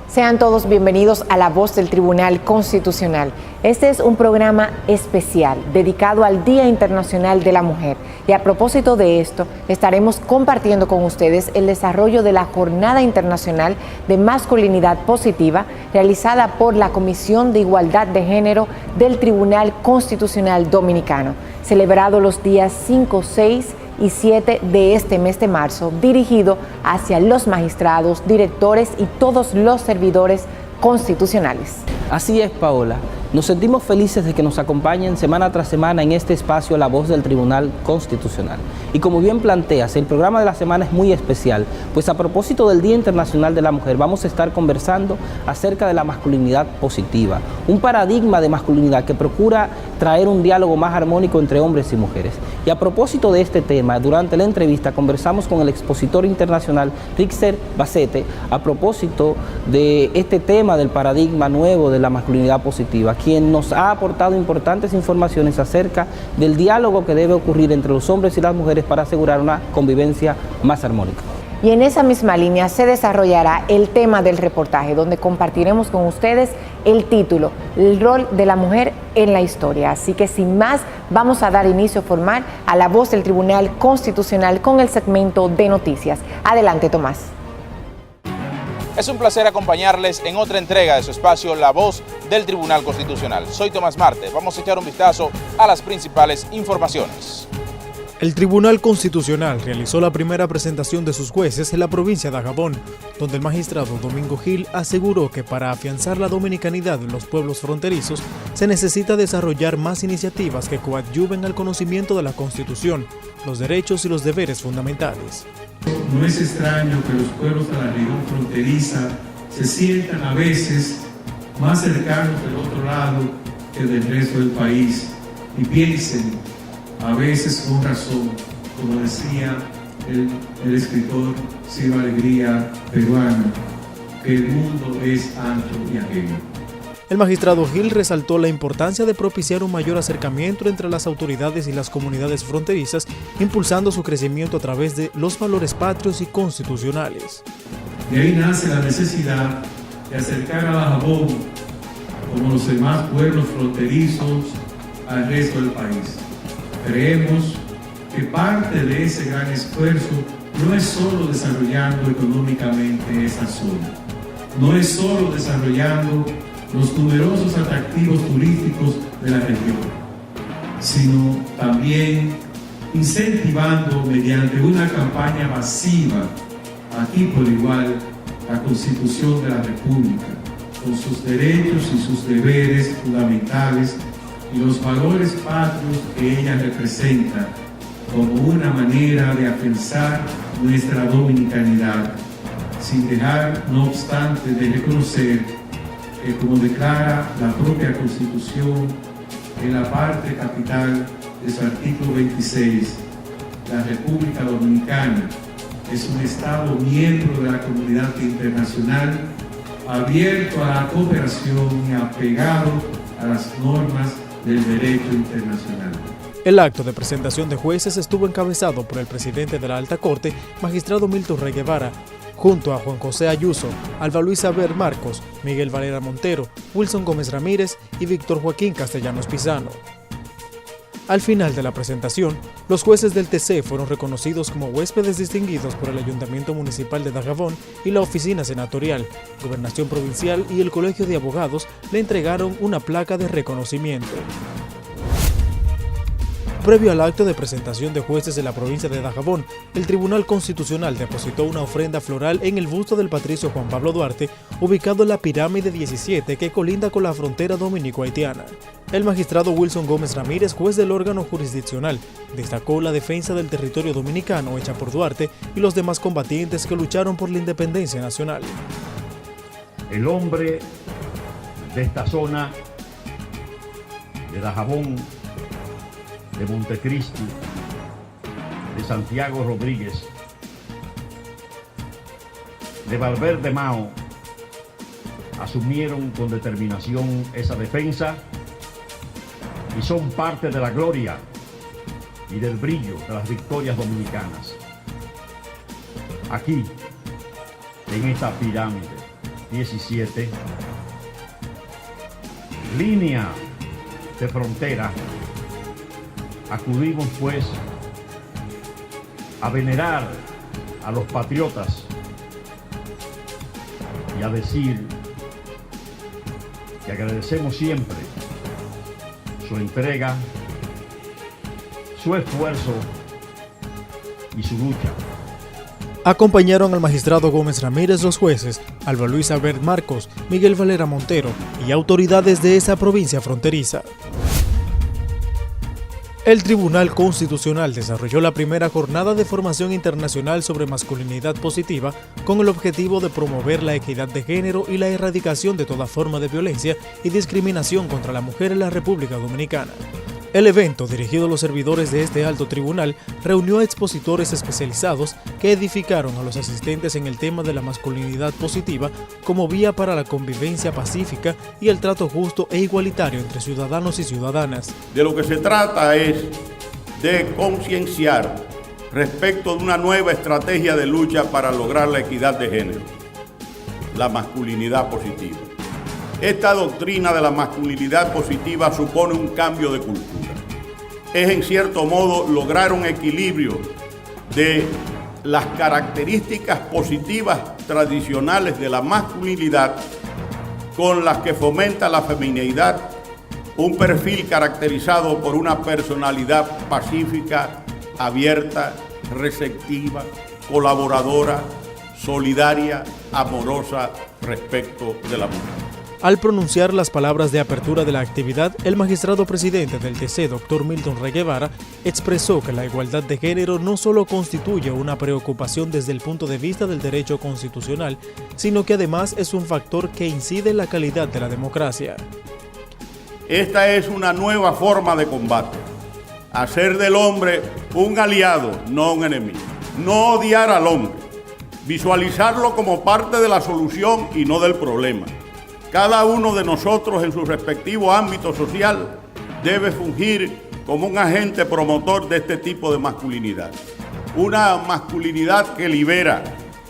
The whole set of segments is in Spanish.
Sean todos bienvenidos a La Voz del Tribunal Constitucional. Este es un programa especial dedicado al Día Internacional de la Mujer. Y a propósito de esto, estaremos compartiendo con ustedes el desarrollo de la Jornada Internacional de Masculinidad Positiva realizada por la Comisión de Igualdad de Género del Tribunal Constitucional Dominicano, celebrado los días 5, 6 y 7 de este mes de marzo, dirigido hacia los magistrados, directores y todos los servidores constitucionales. Así es, Paola. Nos sentimos felices de que nos acompañen semana tras semana en este espacio La Voz del Tribunal Constitucional. Y como bien planteas, el programa de la semana es muy especial, pues a propósito del Día Internacional de la Mujer vamos a estar conversando acerca de la masculinidad positiva, un paradigma de masculinidad que procura traer un diálogo más armónico entre hombres y mujeres. Y a propósito de este tema, durante la entrevista conversamos con el expositor internacional Richter Bacete a propósito de este tema del paradigma nuevo de la masculinidad positiva, quien nos ha aportado importantes informaciones acerca del diálogo que debe ocurrir entre los hombres y las mujeres para asegurar una convivencia más armónica. Y en esa misma línea se desarrollará el tema del reportaje, donde compartiremos con ustedes el título, el rol de la mujer en la historia. Así que sin más, vamos a dar inicio formal a La Voz del Tribunal Constitucional con el segmento de noticias. Adelante, Tomás. Es un placer acompañarles en otra entrega de su espacio La Voz del Tribunal Constitucional. Soy Tomás Marte. Vamos a echar un vistazo a las principales informaciones. El Tribunal Constitucional realizó la primera presentación de sus jueces en la provincia de Dajabón, donde el magistrado Domingo Gil aseguró que para afianzar la dominicanidad en los pueblos fronterizos se necesita desarrollar más iniciativas que coadyuven al conocimiento de la Constitución, los derechos y los deberes fundamentales. No es extraño que los pueblos de la región fronteriza se sientan a veces más cercanos del otro lado que del resto del país y piensen, a veces con razón, como decía el escritor Ciro Alegría peruano, que el mundo es ancho y ajeno. El magistrado Gil resaltó la importancia de propiciar un mayor acercamiento entre las autoridades y las comunidades fronterizas, impulsando su crecimiento a través de los valores patrios y constitucionales. De ahí nace la necesidad de acercar a Dajabón, como los demás pueblos fronterizos, al resto del país. Creemos que parte de ese gran esfuerzo no es solo desarrollando económicamente esa zona, no es solo desarrollando los numerosos atractivos turísticos de la región, sino también incentivando mediante una campaña masiva, aquí por igual, la Constitución de la República, con sus derechos y sus deberes fundamentales y los valores patrios que ella representa, como una manera de afianzar nuestra dominicanidad, sin dejar, no obstante, de reconocer que, como declara la propia Constitución en la parte capital de su artículo 26, la República Dominicana es un Estado miembro de la comunidad internacional, abierto a la cooperación y apegado a las normas del derecho internacional. El acto de presentación de jueces estuvo encabezado por el presidente de la Alta Corte, magistrado Milton Rey Guevara, junto a Juan José Ayuso, Alba Luisa Ver Marcos, Miguel Valera Montero, Wilson Gómez Ramírez y Víctor Joaquín Castellanos Pizano. Al final de la presentación, los jueces del TC fueron reconocidos como huéspedes distinguidos por el Ayuntamiento Municipal de Dajabón y la Oficina Senatorial, Gobernación Provincial y el Colegio de Abogados le entregaron una placa de reconocimiento. Previo al acto de presentación de jueces de la provincia de Dajabón, el Tribunal Constitucional depositó una ofrenda floral en el busto del patricio Juan Pablo Duarte, ubicado en la Pirámide 17 que colinda con la frontera dominico-haitiana. El magistrado Wilson Gómez Ramírez, juez del órgano jurisdiccional, destacó la defensa del territorio dominicano hecha por Duarte y los demás combatientes que lucharon por la independencia nacional. El hombre de esta zona, de Dajabón, de Montecristi, de Santiago Rodríguez, de Valverde Mao, asumieron con determinación esa defensa y son parte de la gloria y del brillo de las victorias dominicanas. Aquí, en esta pirámide, 17, línea de frontera, acudimos pues a venerar a los patriotas y a decir que agradecemos siempre su entrega, su esfuerzo y su lucha. Acompañaron al magistrado Gómez Ramírez los jueces Alba Luisa Bert Marcos, Miguel Valera Montero y autoridades de esa provincia fronteriza. El Tribunal Constitucional desarrolló la primera jornada de formación internacional sobre masculinidad positiva con el objetivo de promover la equidad de género y la erradicación de toda forma de violencia y discriminación contra la mujer en la República Dominicana. El evento, dirigido a los servidores de este alto tribunal, reunió a expositores especializados que edificaron a los asistentes en el tema de la masculinidad positiva como vía para la convivencia pacífica y el trato justo e igualitario entre ciudadanos y ciudadanas. De lo que se trata es de concienciar respecto de una nueva estrategia de lucha para lograr la equidad de género, la masculinidad positiva. Esta doctrina de la masculinidad positiva supone un cambio de cultura. Es en cierto modo lograr un equilibrio de las características positivas tradicionales de la masculinidad con las que fomenta la feminidad, un perfil caracterizado por una personalidad pacífica, abierta, receptiva, colaboradora, solidaria, amorosa respecto de la mujer. Al pronunciar las palabras de apertura de la actividad, el magistrado presidente del TC, Dr. Milton Rey Guevara, expresó que la igualdad de género no solo constituye una preocupación desde el punto de vista del derecho constitucional, sino que además es un factor que incide en la calidad de la democracia. Esta es una nueva forma de combate, hacer del hombre un aliado, no un enemigo, no odiar al hombre, visualizarlo como parte de la solución y no del problema. Cada uno de nosotros en su respectivo ámbito social debe fungir como un agente promotor de este tipo de masculinidad. Una masculinidad que libera,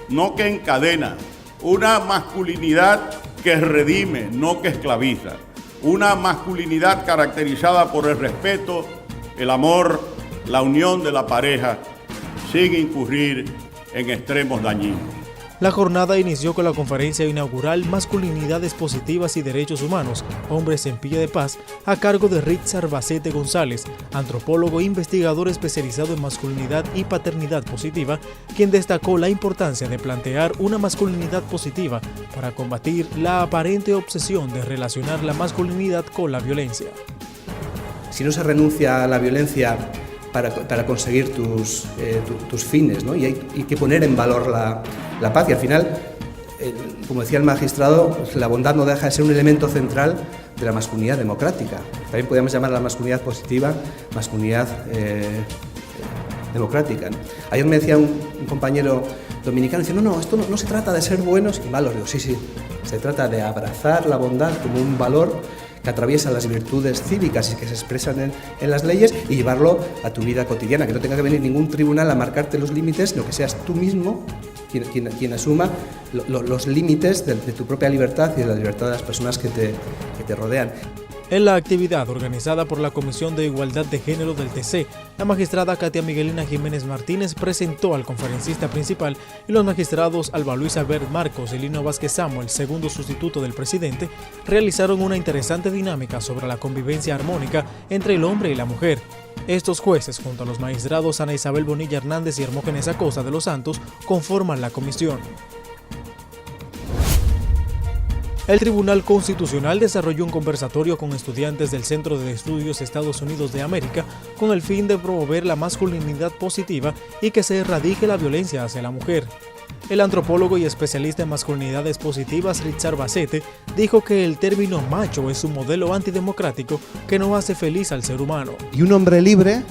no que encadena. Una masculinidad que redime, no que esclaviza. Una masculinidad caracterizada por el respeto, el amor, la unión de la pareja, sin incurrir en extremos dañinos. La jornada inició con la conferencia inaugural Masculinidades Positivas y Derechos Humanos, Hombres en Pie de Paz, a cargo de Richard Bacete González, antropólogo e investigador especializado en masculinidad y paternidad positiva, quien destacó la importancia de plantear una masculinidad positiva para combatir la aparente obsesión de relacionar la masculinidad con la violencia. Si no se renuncia a la violencia para conseguir tus fines, ¿no? Y hay que poner en valor la paz y al final, como decía el magistrado, la bondad no deja de ser un elemento central de la masculinidad democrática. También podríamos llamar a la masculinidad positiva masculinidad democrática, ¿no? Ayer me decía un compañero dominicano, dice, no, esto no se trata de ser buenos y malos. Digo, sí, se trata de abrazar la bondad como un valor que atraviesa las virtudes cívicas y que se expresan en las leyes y llevarlo a tu vida cotidiana, que no tenga que venir ningún tribunal a marcarte los límites, sino que seas tú mismo quien asuma los límites de tu propia libertad y de la libertad de las personas que te rodean. En la actividad organizada por la Comisión de Igualdad de Género del TC, la magistrada Katia Miguelina Jiménez Martínez presentó al conferencista principal y los magistrados Alba Luisa Bert Marcos y Lino Vázquez Samuel, segundo sustituto del presidente, realizaron una interesante dinámica sobre la convivencia armónica entre el hombre y la mujer. Estos jueces, junto a los magistrados Ana Isabel Bonilla Hernández y Hermógenes Acosta de los Santos, conforman la comisión. El Tribunal Constitucional desarrolló un conversatorio con estudiantes del Centro de Estudios Estados Unidos de América con el fin de promover la masculinidad positiva y que se erradique la violencia hacia la mujer. El antropólogo y especialista en masculinidades positivas Richard Bacete dijo que el término macho es un modelo antidemocrático que no hace feliz al ser humano. Y un hombre libre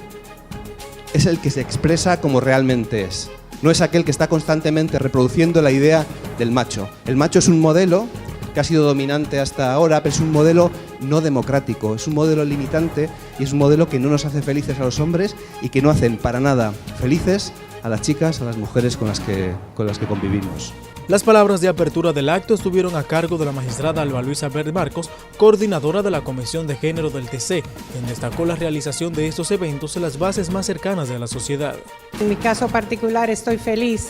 es el que se expresa como realmente es. No es aquel que está constantemente reproduciendo la idea del macho. El macho es un modelo que ha sido dominante hasta ahora, pero es un modelo no democrático, es un modelo limitante y es un modelo que no nos hace felices a los hombres y que no hacen para nada felices a las chicas, a las mujeres con las que convivimos. Las palabras de apertura del acto estuvieron a cargo de la magistrada Alba Luisa Ver Marcos, coordinadora de la Comisión de Género del TC, quien destacó la realización de estos eventos en las bases más cercanas de la sociedad. En mi caso particular estoy feliz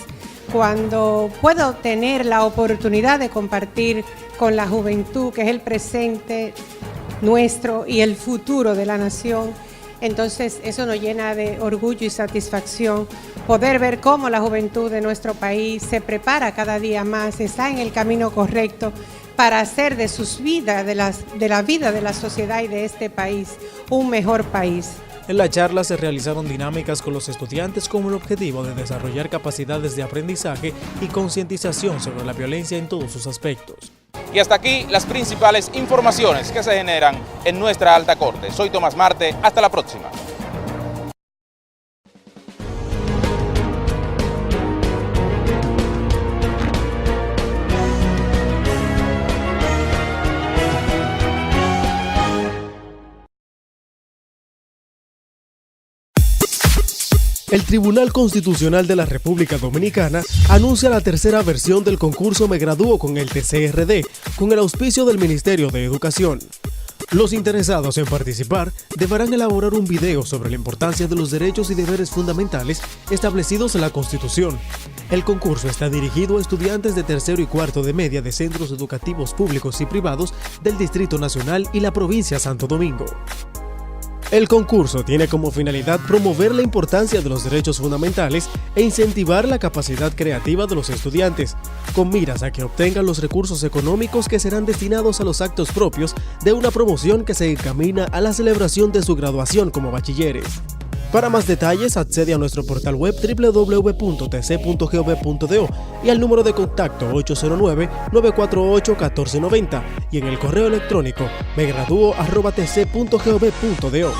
cuando puedo tener la oportunidad de compartir con la juventud, que es el presente nuestro y el futuro de la nación. Entonces eso nos llena de orgullo y satisfacción poder ver cómo la juventud de nuestro país se prepara cada día más, está en el camino correcto para hacer de sus vidas, de la vida de la sociedad y de este país, un mejor país. En la charla se realizaron dinámicas con los estudiantes con el objetivo de desarrollar capacidades de aprendizaje y concientización sobre la violencia en todos sus aspectos. Y hasta aquí las principales informaciones que se generan en nuestra Alta Corte. Soy Tomás Marte, hasta la próxima. El Tribunal Constitucional de la República Dominicana anuncia la tercera versión del concurso Me Gradúo con el TCRD, con el auspicio del Ministerio de Educación. Los interesados en participar deberán elaborar un video sobre la importancia de los derechos y deberes fundamentales establecidos en la Constitución. El concurso está dirigido a estudiantes de tercero y cuarto de media de centros educativos públicos y privados del Distrito Nacional y la provincia de Santo Domingo. El concurso tiene como finalidad promover la importancia de los derechos fundamentales e incentivar la capacidad creativa de los estudiantes, con miras a que obtengan los recursos económicos que serán destinados a los actos propios de una promoción que se encamina a la celebración de su graduación como bachilleres. Para más detalles, accede a nuestro portal web www.tc.gov.do y al número de contacto 809-948-1490 y en el correo electrónico megraduo@tc.gov.do.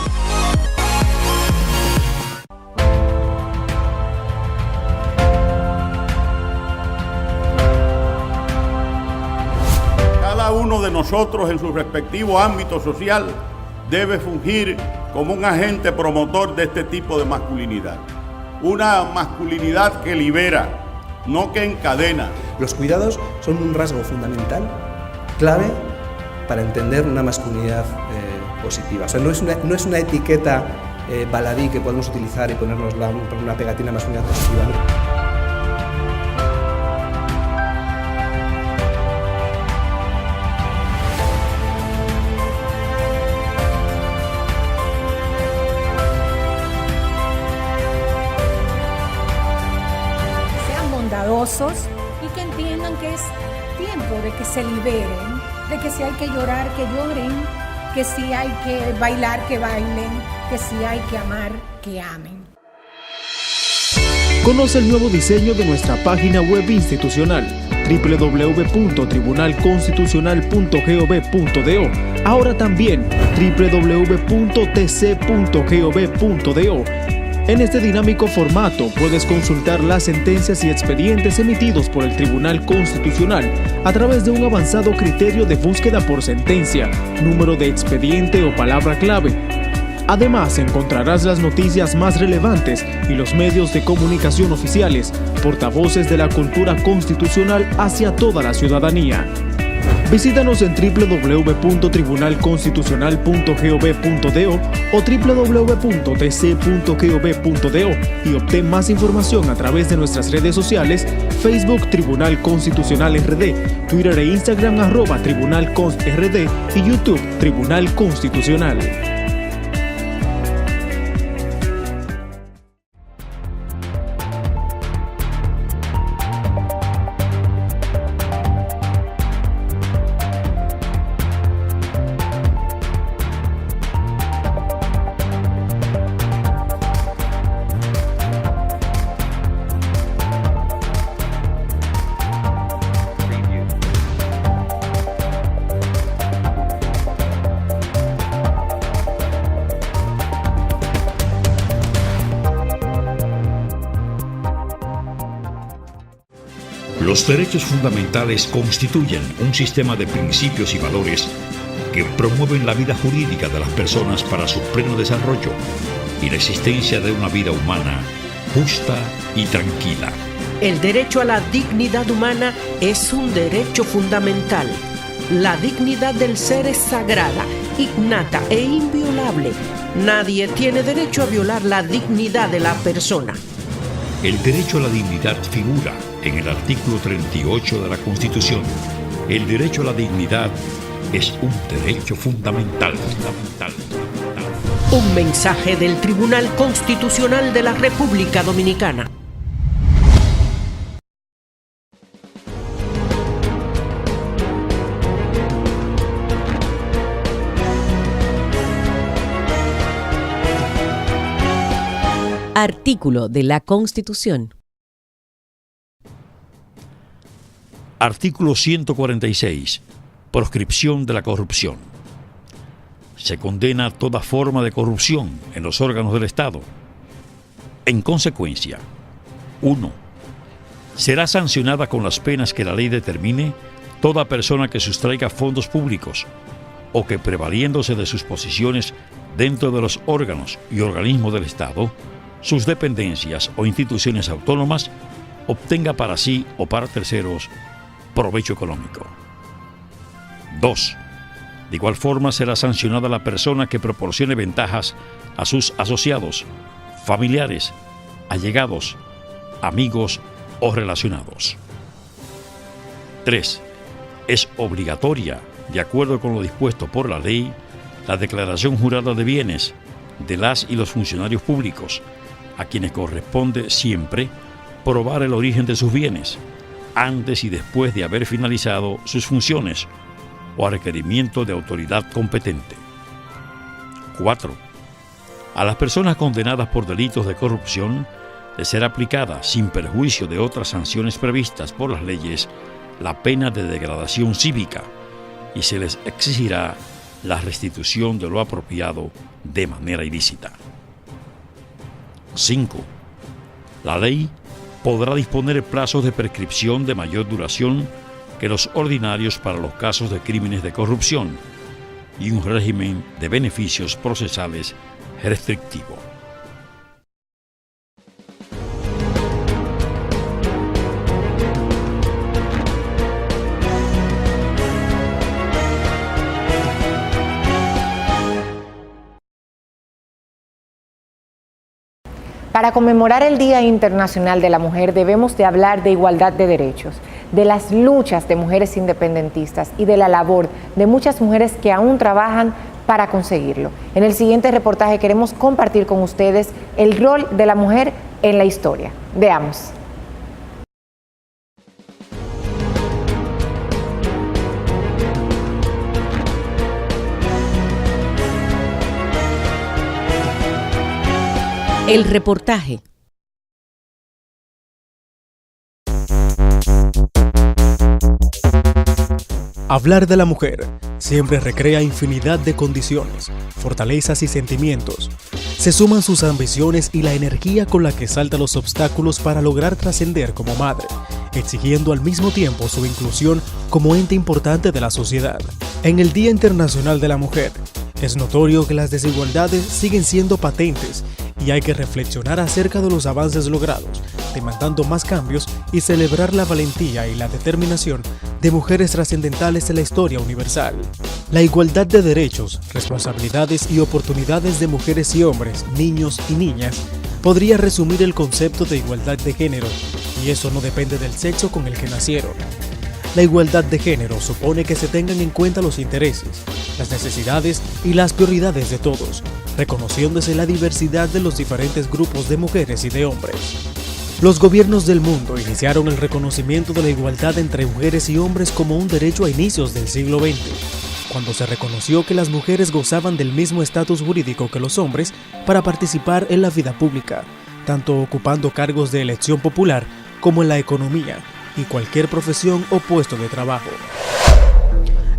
Cada uno de nosotros en su respectivo ámbito social debe fungir como un agente promotor de este tipo de masculinidad. Una masculinidad que libera, no que encadena. Los cuidados son un rasgo fundamental, clave, para entender una masculinidad positiva. O sea, no es una etiqueta baladí que podemos utilizar y ponernos una pegatina masculinidad positiva, ¿no? Y que entiendan que es tiempo de que se liberen, de que si hay que llorar, que lloren, que si hay que bailar, que bailen, que si hay que amar, que amen. Conoce el nuevo diseño de nuestra página web institucional www.tribunalconstitucional.gov.do, ahora también www.tc.gov.do. En este dinámico formato puedes consultar las sentencias y expedientes emitidos por el Tribunal Constitucional a través de un avanzado criterio de búsqueda por sentencia, número de expediente o palabra clave. Además, encontrarás las noticias más relevantes y los medios de comunicación oficiales, portavoces de la cultura constitucional hacia toda la ciudadanía. Visítanos en www.tribunalconstitucional.gov.do o www.tc.gov.do y obtén más información a través de nuestras redes sociales: Facebook Tribunal Constitucional RD, Twitter e Instagram @TribunalConstRD y YouTube Tribunal Constitucional. Los derechos fundamentales constituyen un sistema de principios y valores que promueven la vida jurídica de las personas para su pleno desarrollo y la existencia de una vida humana justa y tranquila. El derecho a la dignidad humana es un derecho fundamental. La dignidad del ser es sagrada, innata e inviolable. Nadie tiene derecho a violar la dignidad de la persona. El derecho a la dignidad figura en el artículo 38 de la Constitución. El derecho a la dignidad es un derecho fundamental. Un mensaje del Tribunal Constitucional de la República Dominicana. Artículo de la Constitución. Artículo 146. Proscripción de la corrupción. Se condena toda forma de corrupción en los órganos del Estado. En consecuencia, 1. Será sancionada con las penas que la ley determine toda persona que sustraiga fondos públicos o que, prevaliéndose de sus posiciones dentro de los órganos y organismos del Estado, sus dependencias o instituciones autónomas, obtenga para sí o para terceros provecho económico. 2. De igual forma será sancionada la persona que proporcione ventajas a sus asociados, familiares, allegados, amigos o relacionados. 3. Es obligatoria, de acuerdo con lo dispuesto por la ley, la declaración jurada de bienes de las y los funcionarios públicos, a quienes corresponde siempre probar el origen de sus bienes, antes y después de haber finalizado sus funciones o a requerimiento de autoridad competente. 4. A las personas condenadas por delitos de corrupción les será aplicada, sin perjuicio de otras sanciones previstas por las leyes, la pena de degradación cívica y se les exigirá la restitución de lo apropiado de manera ilícita. 5. La ley podrá disponer plazos de prescripción de mayor duración que los ordinarios para los casos de crímenes de corrupción y un régimen de beneficios procesales restrictivo. Para conmemorar el Día Internacional de la Mujer debemos de hablar de igualdad de derechos, de las luchas de mujeres independentistas y de la labor de muchas mujeres que aún trabajan para conseguirlo. En el siguiente reportaje queremos compartir con ustedes el rol de la mujer en la historia. Veamos. El reportaje. Hablar de la mujer siempre recrea infinidad de condiciones, fortalezas y sentimientos. Se suman sus ambiciones y la energía con la que salta los obstáculos para lograr trascender como madre, exigiendo al mismo tiempo su inclusión como ente importante de la sociedad. En el Día Internacional de la Mujer, es notorio que las desigualdades siguen siendo patentes y hay que reflexionar acerca de los avances logrados, demandando más cambios y celebrar la valentía y la determinación de mujeres trascendentales en la historia universal. La igualdad de derechos, responsabilidades y oportunidades de mujeres y hombres, niños y niñas, podría resumir el concepto de igualdad de género, y eso no depende del sexo con el que nacieron. La igualdad de género supone que se tengan en cuenta los intereses, las necesidades y las prioridades de todos, reconociéndose la diversidad de los diferentes grupos de mujeres y de hombres. Los gobiernos del mundo iniciaron el reconocimiento de la igualdad entre mujeres y hombres como un derecho a inicios del siglo XX, cuando se reconoció que las mujeres gozaban del mismo estatus jurídico que los hombres para participar en la vida pública, tanto ocupando cargos de elección popular como en la economía y cualquier profesión o puesto de trabajo.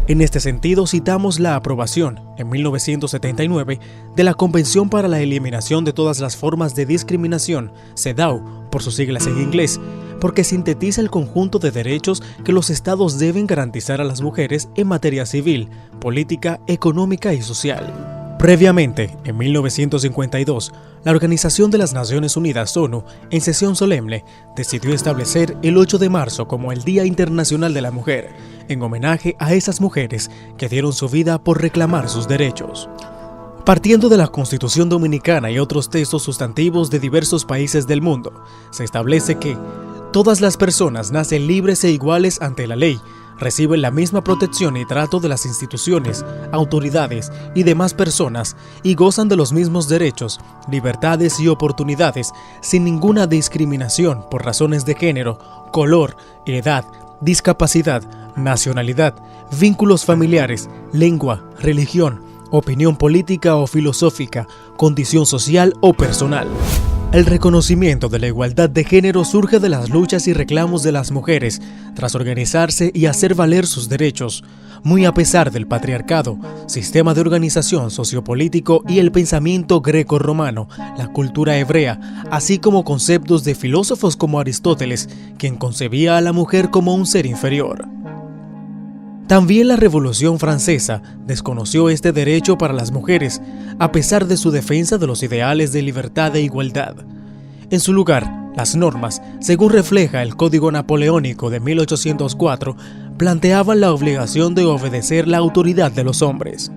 En este sentido, citamos la aprobación, en 1979, de la Convención para la Eliminación de todas las formas de discriminación, CEDAW, por sus siglas en inglés, porque sintetiza el conjunto de derechos que los estados deben garantizar a las mujeres en materia civil, política, económica y social. Previamente, en 1952, la Organización de las Naciones Unidas, ONU, en sesión solemne, decidió establecer el 8 de marzo como el Día Internacional de la Mujer, en homenaje a esas mujeres que dieron su vida por reclamar sus derechos. Partiendo de la Constitución Dominicana y otros textos sustantivos de diversos países del mundo, se establece que todas las personas nacen libres e iguales ante la ley, reciben la misma protección y trato de las instituciones, autoridades y demás personas y gozan de los mismos derechos, libertades y oportunidades sin ninguna discriminación por razones de género, color, edad, discapacidad, nacionalidad, vínculos familiares, lengua, religión, opinión política o filosófica, condición social o personal. El reconocimiento de la igualdad de género surge de las luchas y reclamos de las mujeres tras organizarse y hacer valer sus derechos, muy a pesar del patriarcado, sistema de organización sociopolítico y el pensamiento greco-romano, la cultura hebrea, así como conceptos de filósofos como Aristóteles, quien concebía a la mujer como un ser inferior. También la Revolución Francesa desconoció este derecho para las mujeres, a pesar de su defensa de los ideales de libertad e igualdad. En su lugar, las normas, según refleja el Código Napoleónico de 1804, planteaban la obligación de obedecer la autoridad de los hombres.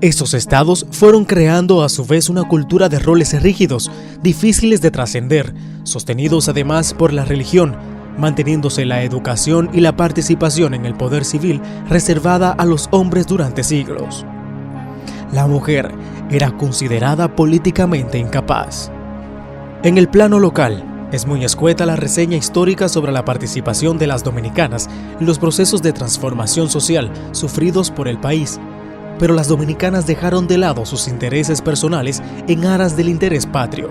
Estos estados fueron creando a su vez una cultura de roles rígidos, difíciles de trascender, sostenidos además por la religión, manteniéndose la educación y la participación en el poder civil reservada a los hombres durante siglos. La mujer era considerada políticamente incapaz. En el plano local, es muy escueta la reseña histórica sobre la participación de las dominicanas en los procesos de transformación social sufridos por el país, pero las dominicanas dejaron de lado sus intereses personales en aras del interés patrio.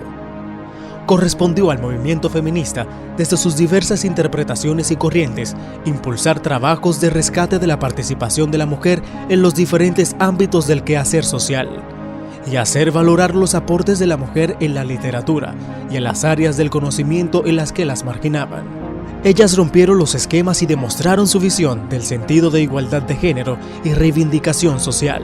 Correspondió al movimiento feminista, desde sus diversas interpretaciones y corrientes, impulsar trabajos de rescate de la participación de la mujer en los diferentes ámbitos del quehacer social, y hacer valorar los aportes de la mujer en la literatura y en las áreas del conocimiento en las que las marginaban. Ellas rompieron los esquemas y demostraron su visión del sentido de igualdad de género y reivindicación social.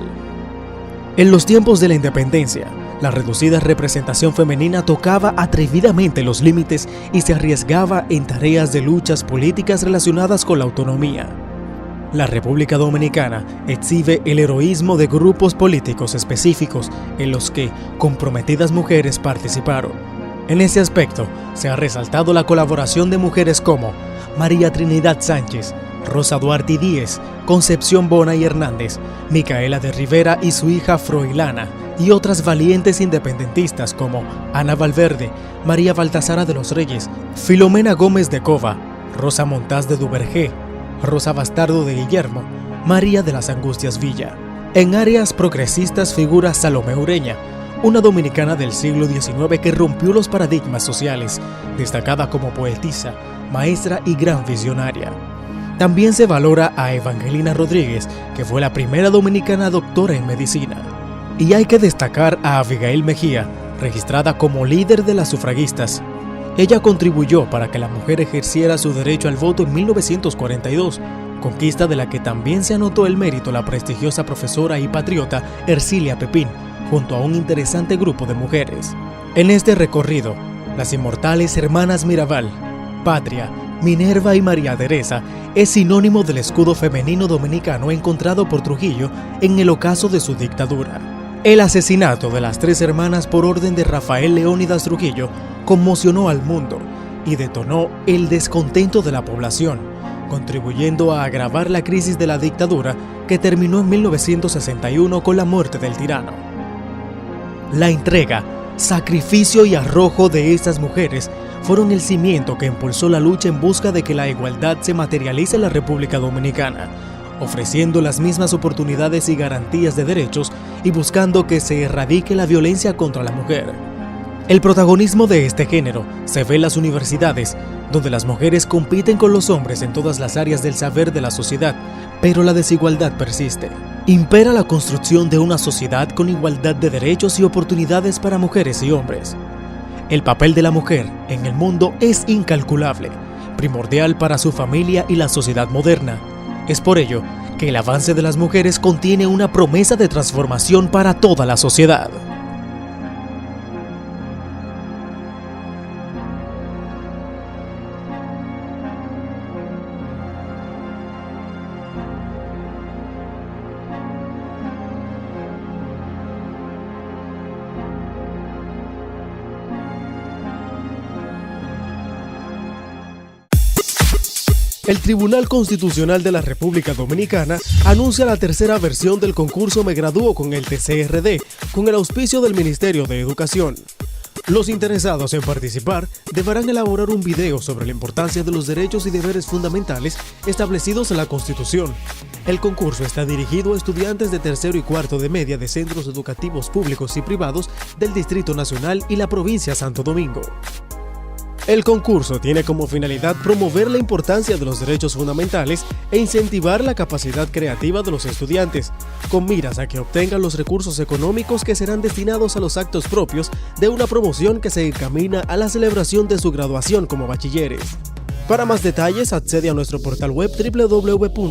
En los tiempos de la independencia, la reducida representación femenina tocaba atrevidamente los límites y se arriesgaba en tareas de luchas políticas relacionadas con la autonomía. La República Dominicana exhibe el heroísmo de grupos políticos específicos en los que comprometidas mujeres participaron. En ese aspecto, se ha resaltado la colaboración de mujeres como María Trinidad Sánchez, Rosa Duarte Díez, Concepción Bona y Hernández, Micaela de Rivera y su hija Froilana, y otras valientes independentistas como Ana Valverde, María Baltasara de los Reyes, Filomena Gómez de Cova, Rosa Montaz de Duvergé, Rosa Bastardo de Guillermo, María de las Angustias Villa. En áreas progresistas figura Salomé Ureña, una dominicana del siglo XIX que rompió los paradigmas sociales, destacada como poetisa, maestra y gran visionaria. También se valora a Evangelina Rodríguez, que fue la primera dominicana doctora en medicina. Y hay que destacar a Abigail Mejía, registrada como líder de las sufragistas. Ella contribuyó para que la mujer ejerciera su derecho al voto en 1942, conquista de la que también se anotó el mérito la prestigiosa profesora y patriota Ercilia Pepín, junto a un interesante grupo de mujeres. En este recorrido, las inmortales hermanas Mirabal, Patria, Minerva y María Teresa es sinónimo del escudo femenino dominicano encontrado por Trujillo en el ocaso de su dictadura. El asesinato de las tres hermanas por orden de Rafael Leónidas Trujillo conmocionó al mundo y detonó el descontento de la población, contribuyendo a agravar la crisis de la dictadura que terminó en 1961 con la muerte del tirano. La entrega, sacrificio y arrojo de estas mujeres fueron el cimiento que impulsó la lucha en busca de que la igualdad se materialice en la República Dominicana, ofreciendo las mismas oportunidades y garantías de derechos y buscando que se erradique la violencia contra la mujer. El protagonismo de este género se ve en las universidades, donde las mujeres compiten con los hombres en todas las áreas del saber de la sociedad, pero la desigualdad persiste. Impera la construcción de una sociedad con igualdad de derechos y oportunidades para mujeres y hombres. El papel de la mujer en el mundo es incalculable, primordial para su familia y la sociedad moderna. Es por ello que el avance de las mujeres contiene una promesa de transformación para toda la sociedad. El Tribunal Constitucional de la República Dominicana anuncia la tercera versión del concurso Me Gradúo con el TCRD, con el auspicio del Ministerio de Educación. Los interesados en participar deberán elaborar un video sobre la importancia de los derechos y deberes fundamentales establecidos en la Constitución. El concurso está dirigido a estudiantes de tercero y cuarto de media de centros educativos públicos y privados del Distrito Nacional y la provincia de Santo Domingo. El concurso tiene como finalidad promover la importancia de los derechos fundamentales e incentivar la capacidad creativa de los estudiantes, con miras a que obtengan los recursos económicos que serán destinados a los actos propios de una promoción que se encamina a la celebración de su graduación como bachilleres. Para más detalles, accede a nuestro portal web www.tc.gov.do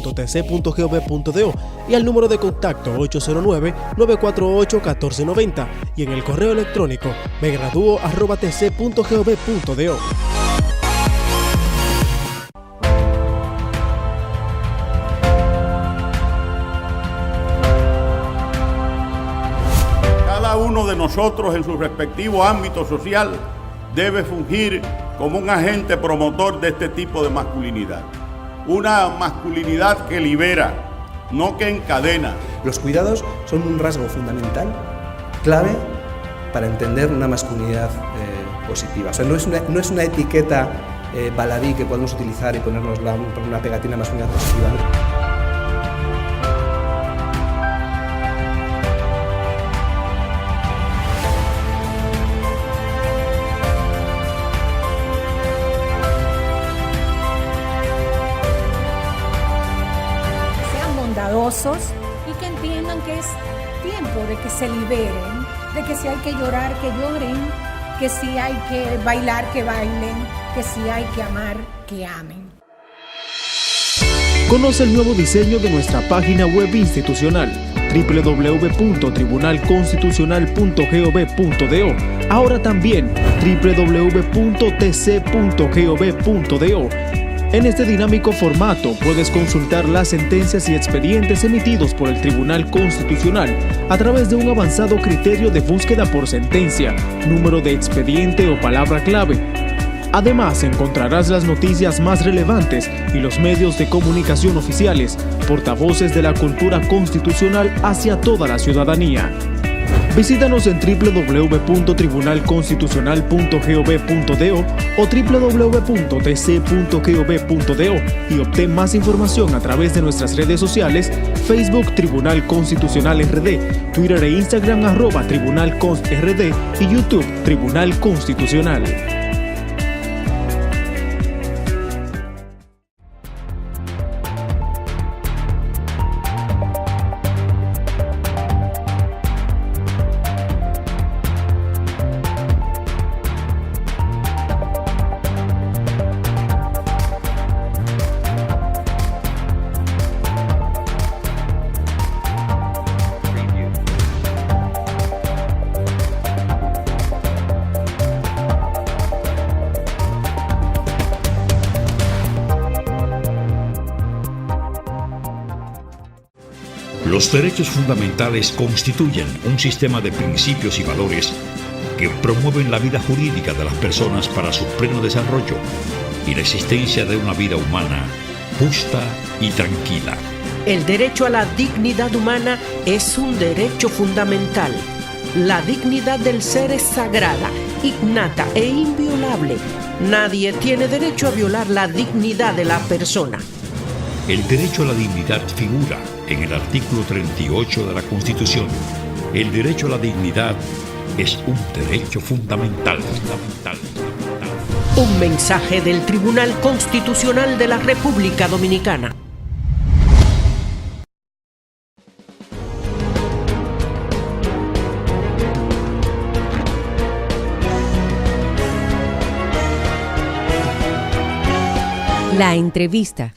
y al número de contacto 809-948-1490 y en el correo electrónico megraduo@tc.gov.do. Cada uno de nosotros en su respectivo ámbito social debe fungir como un agente promotor de este tipo de masculinidad. Una masculinidad que libera, no que encadena. Los cuidados son un rasgo fundamental, clave, para entender una masculinidad positiva. O sea, no es una etiqueta baladí que podemos utilizar y ponernos una pegatina masculinidad positiva. Y que entiendan que es tiempo de que se liberen, de que si hay que llorar, que lloren, que si hay que bailar, que bailen, que si hay que amar, que amen. Conoce el nuevo diseño de nuestra página web institucional www.tribunalconstitucional.gov.do, ahora también www.tc.gov.do. En este dinámico formato puedes consultar las sentencias y expedientes emitidos por el Tribunal Constitucional a través de un avanzado criterio de búsqueda por sentencia, número de expediente o palabra clave. Además, encontrarás las noticias más relevantes y los medios de comunicación oficiales, portavoces de la cultura constitucional hacia toda la ciudadanía. Visítanos en www.tribunalconstitucional.gov.do o www.tc.gov.do y obtén más información a través de nuestras redes sociales: Facebook Tribunal Constitucional RD, Twitter e Instagram @TribunalConstRD y YouTube Tribunal Constitucional. Los derechos fundamentales constituyen un sistema de principios y valores que promueven la vida jurídica de las personas para su pleno desarrollo y la existencia de una vida humana justa y tranquila. El derecho a la dignidad humana es un derecho fundamental. La dignidad del ser es sagrada, innata e inviolable. Nadie tiene derecho a violar la dignidad de la persona. El derecho a la dignidad figura en el artículo 38 de la Constitución. El derecho a la dignidad es un derecho fundamental. Un mensaje del Tribunal Constitucional de la República Dominicana. La entrevista.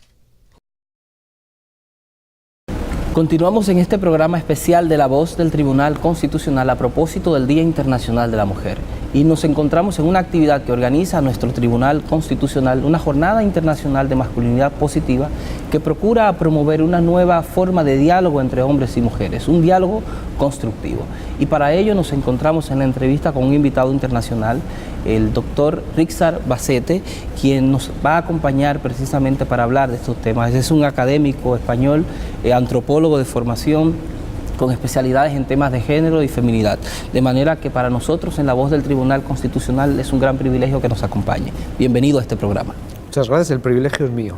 Continuamos en este programa especial de La Voz del Tribunal Constitucional a propósito del Día Internacional de la Mujer. Y nos encontramos en una actividad que organiza nuestro Tribunal Constitucional, una jornada internacional de masculinidad positiva que procura promover una nueva forma de diálogo entre hombres y mujeres, un diálogo constructivo. Y para ello nos encontramos en la entrevista con un invitado internacional, el doctor Rixar Bacete, quien nos va a acompañar precisamente para hablar de estos temas. Es un académico español, antropólogo de formación, con especialidades en temas de género y feminidad. De manera que para nosotros en La Voz del Tribunal Constitucional es un gran privilegio que nos acompañe. Bienvenido a este programa. Muchas gracias, el privilegio es mío.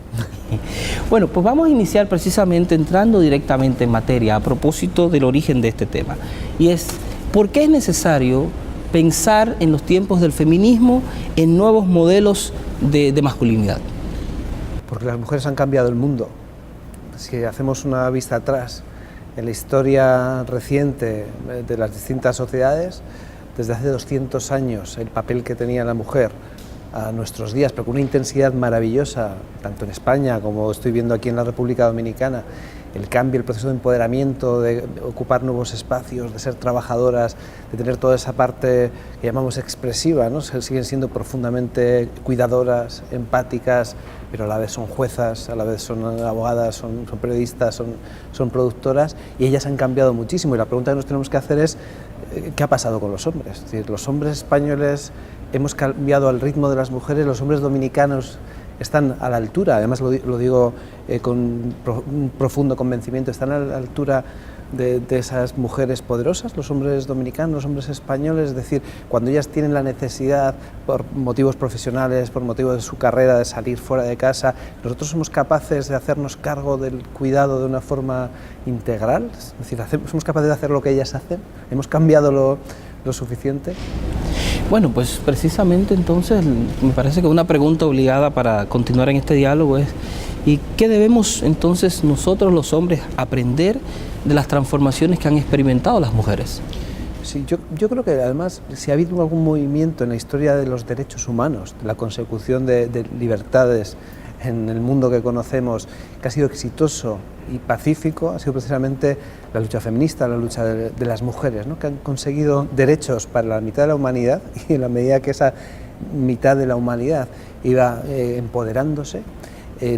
Bueno, pues vamos a iniciar precisamente entrando directamente en materia a propósito del origen de este tema. Y es, ¿por qué es necesario pensar en los tiempos del feminismo en nuevos modelos de masculinidad? Porque las mujeres han cambiado el mundo. Si hacemos una vista atrás en la historia reciente de las distintas sociedades, desde hace 200 años el papel que tenía la mujer a nuestros días, pero con una intensidad maravillosa, tanto en España como estoy viendo aquí en la República Dominicana, el cambio, el proceso de empoderamiento, de ocupar nuevos espacios, de ser trabajadoras, de tener toda esa parte que llamamos expresiva, ¿no? Siguen siendo profundamente cuidadoras, empáticas, pero a la vez son juezas, a la vez son abogadas, son periodistas, son productoras, y ellas han cambiado muchísimo. Y la pregunta que nos tenemos que hacer es, ¿qué ha pasado con los hombres? Es decir, los hombres españoles hemos cambiado al ritmo de las mujeres, los hombres dominicanos están a la altura, además lo digo con un profundo convencimiento, están a la altura de esas mujeres poderosas, los hombres dominicanos, los hombres españoles, es decir, cuando ellas tienen la necesidad por motivos profesionales, por motivos de su carrera, de salir fuera de casa, nosotros somos capaces de hacernos cargo del cuidado de una forma integral, es decir, somos capaces de hacer lo que ellas hacen, hemos cambiado lo suficiente. Bueno, pues precisamente entonces me parece que una pregunta obligada para continuar en este diálogo es ¿y qué debemos entonces nosotros los hombres aprender de las transformaciones que han experimentado las mujeres? Sí, yo creo que además si ha habido algún movimiento en la historia de los derechos humanos, de la consecución de libertades en el mundo que conocemos, que ha sido exitoso y pacífico, ha sido precisamente la lucha feminista, la lucha de las mujeres, ¿no? Que han conseguido derechos para la mitad de la humanidad, y en la medida que esa mitad de la humanidad iba empoderándose,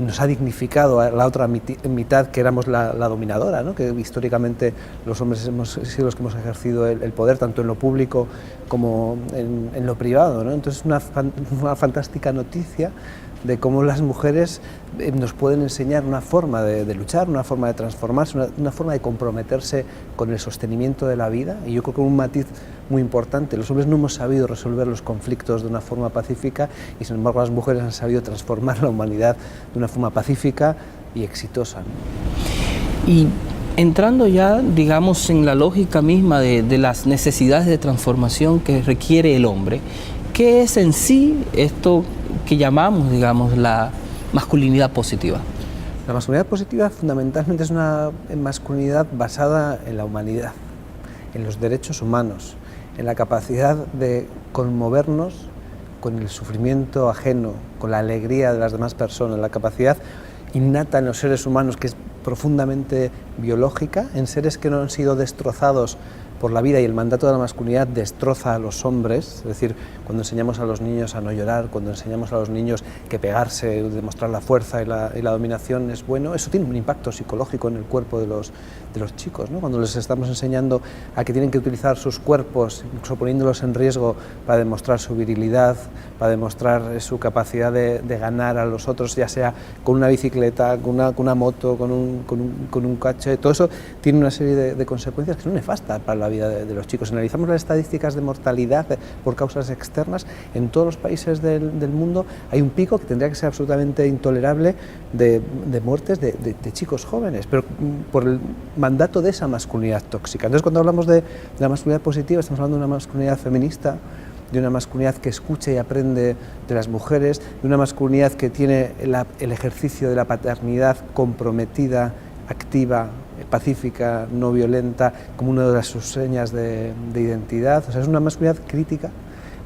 nos ha dignificado a la otra mitad que éramos la dominadora, ¿no? Que históricamente los hombres hemos sido los que hemos ejercido el poder tanto en lo público como en lo privado, ¿no? Entonces una fantástica noticia de cómo las mujeres nos pueden enseñar una forma de luchar, una forma de transformarse, una forma de comprometerse con el sostenimiento de la vida. Y yo creo que un matiz muy importante, los hombres no hemos sabido resolver los conflictos de una forma pacífica y sin embargo las mujeres han sabido transformar la humanidad de una forma pacífica y exitosa, ¿no? Y entrando ya, digamos, en la lógica misma de las necesidades de transformación que requiere el hombre, ¿qué es en sí esto que llamamos, digamos, la masculinidad positiva? La masculinidad positiva fundamentalmente es una masculinidad basada en la humanidad, en los derechos humanos, en la capacidad de conmovernos con el sufrimiento ajeno, con la alegría de las demás personas, la capacidad innata en los seres humanos que es profundamente biológica, en seres que no han sido destrozados por la vida, y el mandato de la masculinidad destroza a los hombres, es decir, cuando enseñamos a los niños a no llorar, cuando enseñamos a los niños que pegarse, demostrar la fuerza y la dominación es bueno, eso tiene un impacto psicológico en el cuerpo de los chicos, ¿no? Cuando les estamos enseñando a que tienen que utilizar sus cuerpos, incluso poniéndolos en riesgo para demostrar su virilidad, para demostrar su capacidad de ganar a los otros, ya sea con una bicicleta, con una moto, con un coche, todo eso tiene una serie de consecuencias que son nefastas para la vida de los chicos. Si analizamos las estadísticas de mortalidad por causas externas, en todos los países del mundo hay un pico que tendría que ser absolutamente intolerable de muertes de chicos jóvenes, pero por el mandato de esa masculinidad tóxica. Entonces, cuando hablamos de la masculinidad positiva, estamos hablando de una masculinidad feminista, de una masculinidad que escucha y aprende de las mujeres, de una masculinidad que tiene el ejercicio de la paternidad comprometida, activa, pacífica, no violenta, como una de sus señas de identidad. O sea, es una masculinidad crítica,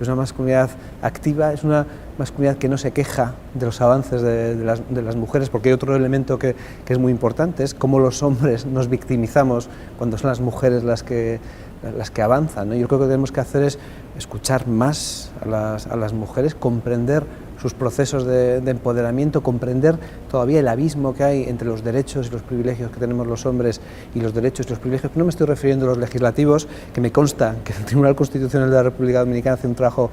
es una masculinidad activa, es una masculinidad que no se queja de los avances de las mujeres, porque hay otro elemento que es muy importante, es cómo los hombres nos victimizamos cuando son las mujeres las que avanzan, ¿no? Yo creo que lo que tenemos que hacer es escuchar más a las mujeres, comprender sus procesos de empoderamiento, comprender todavía el abismo que hay entre los derechos y los privilegios que tenemos los hombres y los derechos y los privilegios, que no me estoy refiriendo a los legislativos, que me consta que el Tribunal Constitucional de la República Dominicana hace un trabajo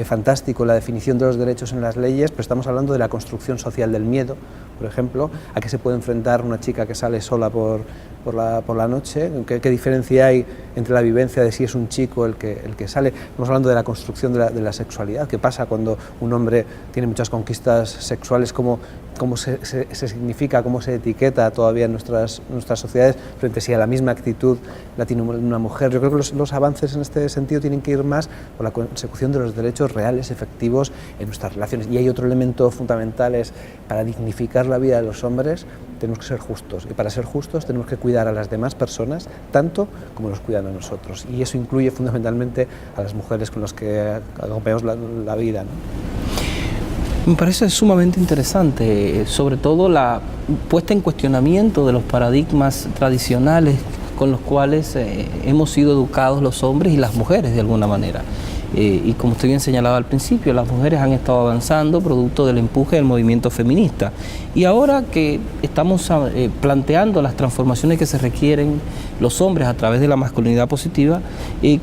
fantástico en la definición de los derechos en las leyes, pero estamos hablando de la construcción social del miedo, por ejemplo, a qué se puede enfrentar una chica que sale sola por la noche, qué diferencia hay entre la vivencia de si es un chico el que sale. Estamos hablando de la construcción de la sexualidad, qué pasa cuando un hombre tiene muchas conquistas sexuales, cómo se significa, cómo se etiqueta todavía en nuestras sociedades frente a la misma actitud la tiene una mujer. Yo creo que los avances en este sentido tienen que ir más por la consecución de los derechos reales, efectivos en nuestras relaciones. Y hay otro elemento fundamental, es para dignificar la vida de los hombres tenemos que ser justos, y para ser justos tenemos que cuidar a las demás personas tanto como nos cuidan a nosotros, y eso incluye fundamentalmente a las mujeres con las que acompañamos la vida, ¿no? Me parece sumamente interesante, sobre todo la puesta en cuestionamiento de los paradigmas tradicionales con los cuales hemos sido educados los hombres y las mujeres de alguna manera. Y como usted bien señalaba al principio, las mujeres han estado avanzando producto del empuje del movimiento feminista. Y ahora que estamos planteando las transformaciones que se requieren los hombres a través de la masculinidad positiva,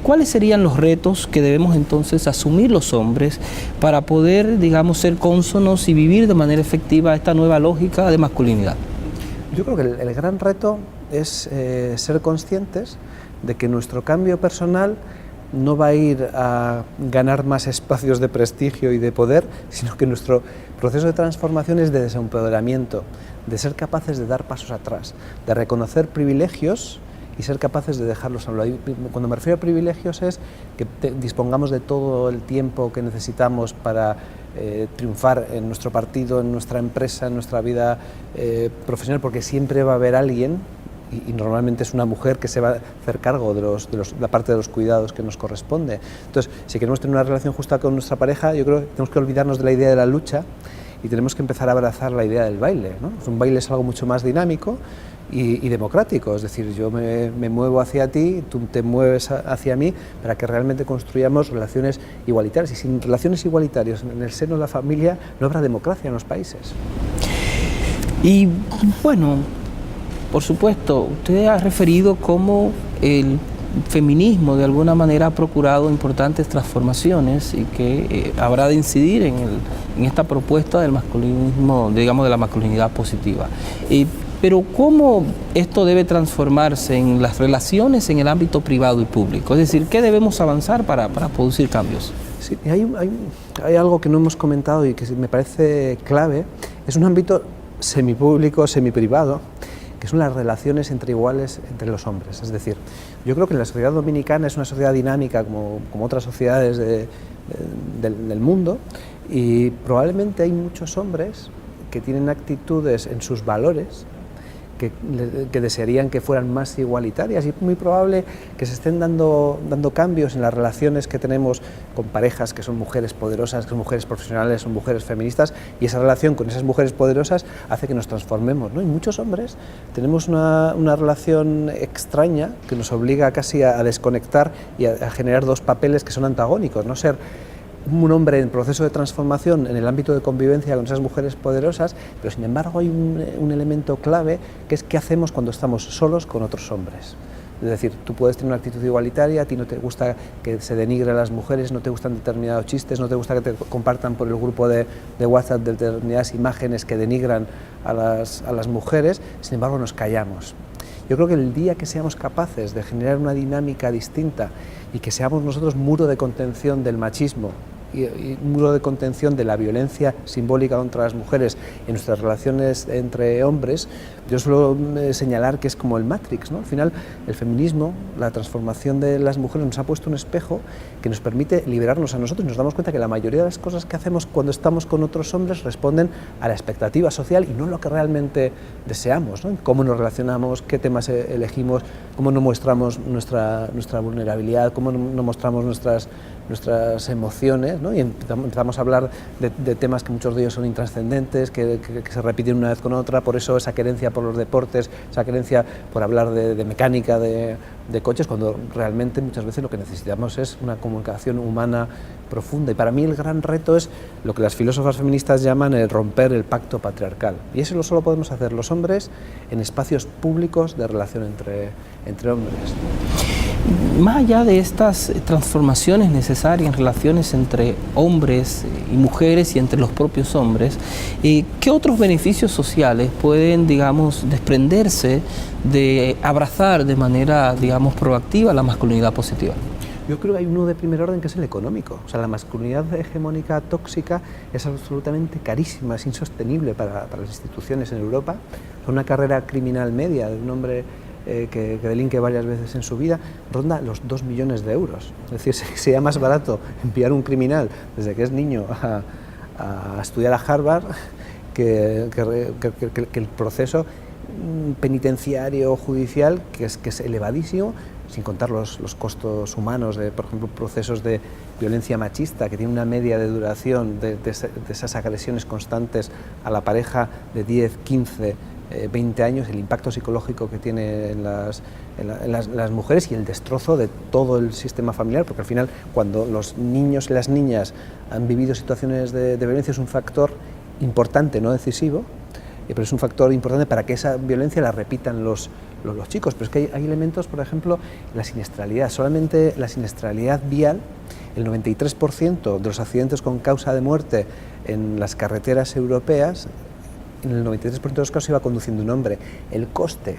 ¿cuáles serían los retos que debemos entonces asumir los hombres para poder, digamos, ser cónsonos y vivir de manera efectiva esta nueva lógica de masculinidad? Yo creo que el gran reto es ser conscientes de que nuestro cambio personal no va a ir a ganar más espacios de prestigio y de poder, sino que nuestro proceso de transformación es de desempoderamiento, de ser capaces de dar pasos atrás, de reconocer privilegios y ser capaces de dejarlos a un lado. Cuando me refiero a privilegios es que dispongamos de todo el tiempo que necesitamos para triunfar en nuestro partido, en nuestra empresa, en nuestra vida profesional, porque siempre va a haber alguien, y normalmente es una mujer, que se va a hacer cargo de la parte de los cuidados que nos corresponde. Entonces, si queremos tener una relación justa con nuestra pareja, yo creo que tenemos que olvidarnos de la idea de la lucha y tenemos que empezar a abrazar la idea del baile, ¿no? Un baile es algo mucho más dinámico y democrático, es decir, yo me muevo hacia ti, tú te mueves hacia mí, para que realmente construyamos relaciones igualitarias. Y sin relaciones igualitarias en el seno de la familia no habrá democracia en los países. Y bueno, por supuesto, usted ha referido cómo el feminismo de alguna manera ha procurado importantes transformaciones y que habrá de incidir en esta propuesta del masculinismo, digamos, de la masculinidad positiva. Pero ¿cómo esto debe transformarse en las relaciones en el ámbito privado y público? Es decir, ¿qué debemos avanzar para producir cambios? Sí, hay algo que no hemos comentado y que me parece clave, es un ámbito semipúblico, semiprivado, que son las relaciones entre iguales entre los hombres. Es decir, yo creo que la sociedad dominicana es una sociedad dinámica como otras sociedades del mundo, y probablemente hay muchos hombres que tienen actitudes en sus valores que desearían que fueran más igualitarias, y es muy probable que se estén dando cambios en las relaciones que tenemos con parejas que son mujeres poderosas, que son mujeres profesionales, son mujeres feministas, y esa relación con esas mujeres poderosas hace que nos transformemos, ¿no? Y muchos hombres tenemos una relación extraña que nos obliga casi a desconectar y a generar dos papeles que son antagónicos, no ser un hombre en proceso de transformación en el ámbito de convivencia con esas mujeres poderosas, pero sin embargo hay un elemento clave, que es qué hacemos cuando estamos solos con otros hombres. Es decir, tú puedes tener una actitud igualitaria, a ti no te gusta que se denigre a las mujeres, no te gustan determinados chistes, no te gusta que te compartan por el grupo de WhatsApp determinadas imágenes que denigran a las mujeres, sin embargo nos callamos. Yo creo que el día que seamos capaces de generar una dinámica distinta y que seamos nosotros muro de contención del machismo y muro de contención de la violencia simbólica contra las mujeres en nuestras relaciones entre hombres, yo suelo señalar que es como el Matrix, ¿no? Al final, el feminismo, la transformación de las mujeres nos ha puesto un espejo que nos permite liberarnos a nosotros, y nos damos cuenta que la mayoría de las cosas que hacemos cuando estamos con otros hombres responden a la expectativa social y no lo que realmente deseamos, ¿no? Cómo nos relacionamos, qué temas elegimos, cómo no mostramos nuestra vulnerabilidad, cómo no mostramos nuestras emociones, ¿no? Y empezamos a hablar de temas que muchos de ellos son intrascendentes, que se repiten una vez con otra, por eso esa querencia por los deportes, esa querencia por hablar de mecánica, de coches, cuando realmente muchas veces lo que necesitamos es una comunicación humana profunda. Y para mí el gran reto es lo que las filósofas feministas llaman el romper el pacto patriarcal. Y eso solo podemos hacer los hombres en espacios públicos de relación entre hombres. Más allá de estas transformaciones necesarias en relaciones entre hombres y mujeres y entre los propios hombres, ¿qué otros beneficios sociales pueden, digamos, desprenderse de abrazar de manera, digamos, proactiva la masculinidad positiva? Yo creo que hay uno de primer orden que es el económico. O sea, la masculinidad hegemónica tóxica es absolutamente carísima, es insostenible para las instituciones en Europa. Una carrera criminal media de un hombre que delinque varias veces en su vida ronda los 2 millones de euros. Es decir, sería más barato enviar un criminal desde que es niño a estudiar a Harvard que el proceso penitenciario judicial, que es elevadísimo, sin contar los costos humanos de, por ejemplo, procesos de violencia machista, que tiene una media de duración de esas agresiones constantes a la pareja de 10, 15, 20 años, el impacto psicológico que tiene en las mujeres y el destrozo de todo el sistema familiar, porque al final cuando los niños y las niñas han vivido situaciones de violencia es un factor importante, no decisivo, pero es un factor importante para que esa violencia la repitan los chicos. Pero es que hay elementos, por ejemplo, la siniestralidad. Solamente la siniestralidad vial, el 93% de los accidentes con causa de muerte en las carreteras europeas, en el 93% de los casos iba conduciendo un hombre. El coste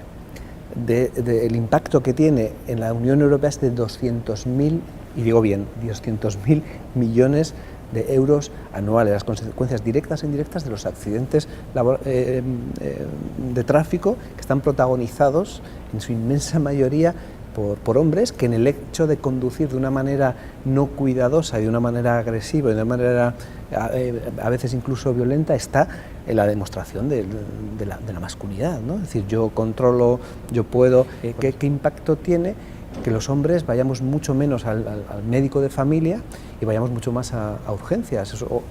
del impacto que tiene en la Unión Europea es de 200.000, y digo bien, 200.000 millones de euros anuales, las consecuencias directas e indirectas de los accidentes de tráfico que están protagonizados en su inmensa mayoría por hombres que en el hecho de conducir de una manera no cuidadosa y de una manera agresiva y de una manera a veces incluso violenta está en la demostración de la masculinidad, ¿no? Es decir, yo controlo, yo puedo. ¿Qué impacto tiene que los hombres vayamos mucho menos al médico de familia y vayamos mucho más a urgencias? Eso,